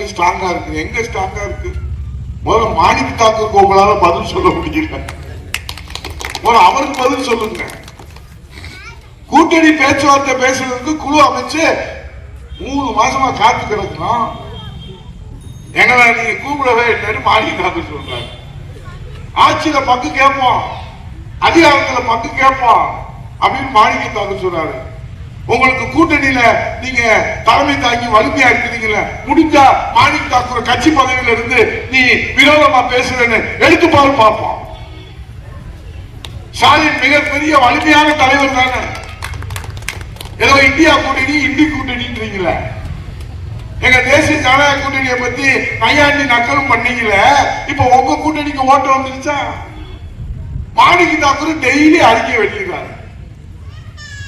அதிகாரிகள் ஸ்ட்ராங்கா இருக்கு. எங்க ஸ்ட்ராங்கா இருக்கு? முதல்ல மாணிக் தாக்கூருக்கு உங்களால பதில் சொல்ல முடியல. அவருக்கு பதில் சொல்லுங்க. கூட்டணி பேச்சுவார்த்தை பேசுறதுக்கு குழு அமைச்சு 3 மாசமா காத்து கிடக்கணும். எங்களை நீங்க கூப்பிடவே இல்லைன்னு மாணிக் தாக்கூர் சொல்றாரு. ஆட்சியில பங்கு கேட்போம், அதிகாரத்துல பங்கு கேட்போம் அப்படின்னு மாணிக் தாக்கூர் சொல்றாரு. உங்களுக்கு கூட்டணியில நீங்க தலைமை தாங்கி வலிமையா இருக்கிறீங்களா, முடிஞ்சா மாணிக் தாக்கூர் கட்சி பதவியில இருந்து நீ விரோதமா பேசுறேன்னு எடுத்து பாரு பார்ப்போம். ஸ்டாலின் மிகப்பெரிய வலிமையான தலைவர் தானே. ஏதோ இந்தியா கூட்டணி இந்தி கூட்டணின்றீங்களே, எங்க தேசிய ஜனநாயக கூட்டணியை பத்தி நையாண்டி நக்கலும் பண்ணீங்களே, இப்ப உங்க கூட்டணிக்கு ஓட்டு வந்துருச்சா? மாணிக் தாக்கூர் டெய்லி அறிக்கை வெளியிடுறாரு.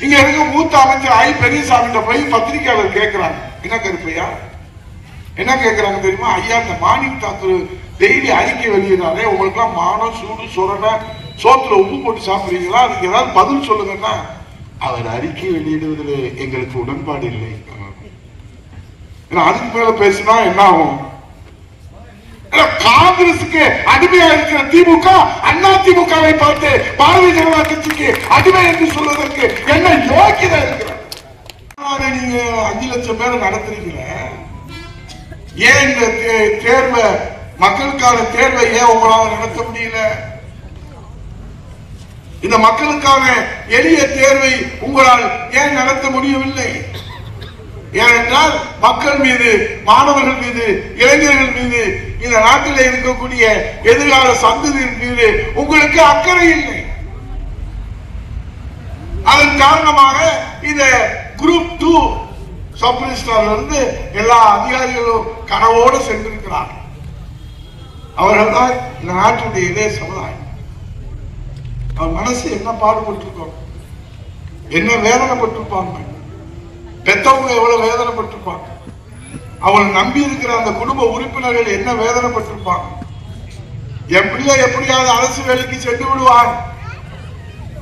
இங்க இருக்க மூத்த அமைச்சர் ஐ பெரியசாமி போய் பத்திரிகையாளர் கேட்கிறாங்க, என்ன கருப்பையா என்ன கேட்கிறாங்க தெரியுமா? ஐயா, இந்த மாணிக் தாக்கூர் டெய்லி அறிக்கை வெளியிடாரே, உங்களுக்கு எல்லாம் மானம் சூடு சொரண சோத்துல உப்பு போட்டு சாப்பிடுறீங்களா, அதுக்கு ஏதாவது பதில் சொல்லுங்கன்னா, அவர் அறிக்கை வெளியிடுவதில் எங்களுக்கு உடன்பாடு இல்லை. அதுக்கு மேல பேசினா என்ன ஆகும்? காங்கிரசுக்கு அடிமையா இருக்கிற திமுக அண்ணா திமுகவை பார்த்து பாரதிய ஜனதா கட்சிக்கு அடிமை என்று சொல்வதற்கு என்ன யோக்கியதா இருக்கிறார்? நீங்க 5 லட்சம் பேரை நடத்துறீங்க, ஏன் இந்த தேர்வை, மக்களுக்கான தேர்வை ஏன் உங்களால் நடத்த முடியல? இந்த மக்களுக்கான எளிய தேர்வை உங்களால் ஏன் நடத்த முடியவில்லை? ஏனென்றால் மக்கள் மீது, மாணவர்கள் மீது, இளைஞர்கள் மீது, இந்த நாட்டில் இருக்கக்கூடிய எதிர்கால சந்ததியின் மீது உங்களுக்கு அக்கறை இல்லை. அதன் காரணமாக இந்த குரூப் 2 சப் ரிஜிஸ்ட்ரார்ல இருந்து எல்லா அதிகாரிகளும் கனவோடு சென்றிருக்கிறார்கள். அவர்கள் தான் இந்த நாட்டுடைய இதே சமுதாயம். அவர் மனசு என்ன பாடுபட்டிருக்கோம், என்ன வேதனைப்பட்டிருப்பாங்க, பெற்றவங்க எவ்வளவு வேதனைப்பட்டிருப்பாங்க, அவங்களை நம்பி இருக்கிற அந்த குடும்ப உறுப்பினர்கள் என்ன வேதனைப்பட்டிருப்பாங்க. என் பிள்ளை எப்படியாவது அரசு வேலைக்கு சென்று விடுவார்,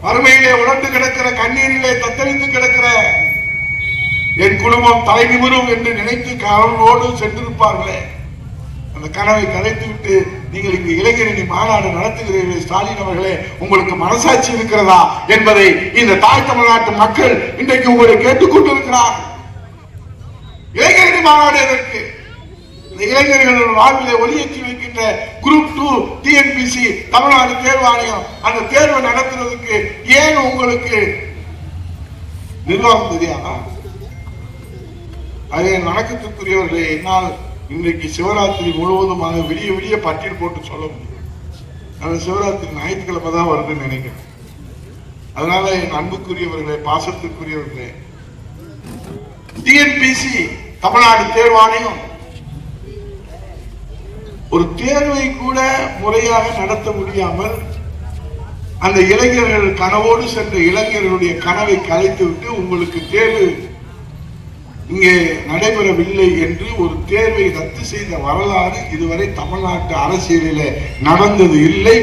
வறுமையிலே உணர்ந்து கிடக்கிற, கண்ணீரிலே தத்தளித்து கிடக்கிற என் குடும்பம் தலை நிமிரும் என்று நினைத்து கனவோடு சென்றிருப்பார்களே, அந்த கனவை கலைத்து விட்டு நீங்கள் இங்கு இளைஞரணி மாநாடு நடத்துகிறீர்கள். ஸ்டாலின் அவர்களே, உங்களுக்கு மனசாட்சி இருக்கிறதா என்பதை இந்த தாய் தமிழ்நாட்டு மக்கள் இன்றைக்கு உங்களை கேட்டுக்கொண்டிருக்கிறார். இளைஞரணி மாநாடு எதற்கு? இந்த இளைஞர்கள் வாழ்விலை ஒளியேற்றி வைக்கின்ற குரூப் 2 டிஎன்பிசி தமிழ்நாடு தேர்வாணையம் அந்த தேர்வை நடத்துறதுக்கு ஏன் உங்களுக்கு நிர்வாகம் தெரியாதா? அதே வணக்கத்திற்குரியவர்களே, என்னால் இன்றைக்கு சிவராத்திரி முழுவதுமாக விடிய விடிய பட்டியல் போட்டு சொல்ல முடியும். அந்த சிவராத்திரி ஞாயிற்றுக்கிழமை தான் வருதுன்னு நினைக்கிறேன். அதனால என் அன்புக்குரியவர்களே, பாசத்திற்குரியவர்களே, டிஎன்பிசி தமிழ்நாடு தேர்வாணையம் ஒரு தேர்வை கூட முறையாக நடத்த முடியாமல் அந்த இளைஞர்கள் கனவோடு சென்ற இளைஞர்களுடைய கனவை கலைத்து விட்டு உங்களுக்கு தேர்வு இங்கே நடைபெறவில்லை என்று ஒரு தேர்வை ரத்து செய்த வரலாறு இதுவரை தமிழ்நாட்டு அரசியலில் நடந்தது இல்லை.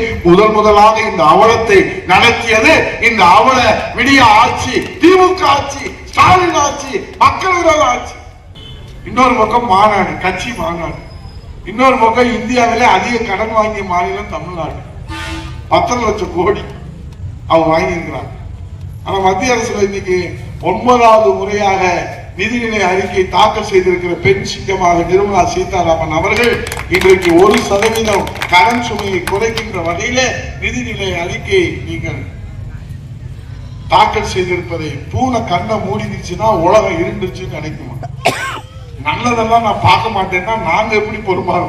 முதலாக இந்த அவலத்தை நடத்தியது இந்த அவல விடிய ஆட்சி, திமுக ஆட்சி, ஸ்டாலின் ஆட்சி, மக்கள் விரோத ஆட்சி. இன்னொரு பக்கம் மாநாடு, கட்சி மாநாடு. இன்னொரு பக்கம் இந்தியாவிலே அதிக கடன் வாங்கிய மாநிலம் தமிழ்நாடு. 10 லட்சம் கோடி அவங்க வாங்கியிருக்கிறாங்க. ஆனா மத்திய அரசுல இன்னைக்கு 9வது முறையாக நிதிநிலை அறிக்கை தாக்கல் செய்திருக்கிற பெண் சிங்கமாக நிர்மலா சீதாராமன் அவர்கள் இன்றைக்கு 1% கடன் சுமையை குறைக்கின்ற வகையில நிதிநிலை அறிக்கை நீங்கள் தாக்கல் செய்திருப்பதை பூனை கண்ணை மூடிடுச்சுன்னா உலகம் இருந்துச்சுன்னு நினைக்குமா? நல்லதெல்லாம் நான் பார்க்க மாட்டேன்னா நாங்க எப்படி பொறுப்பாக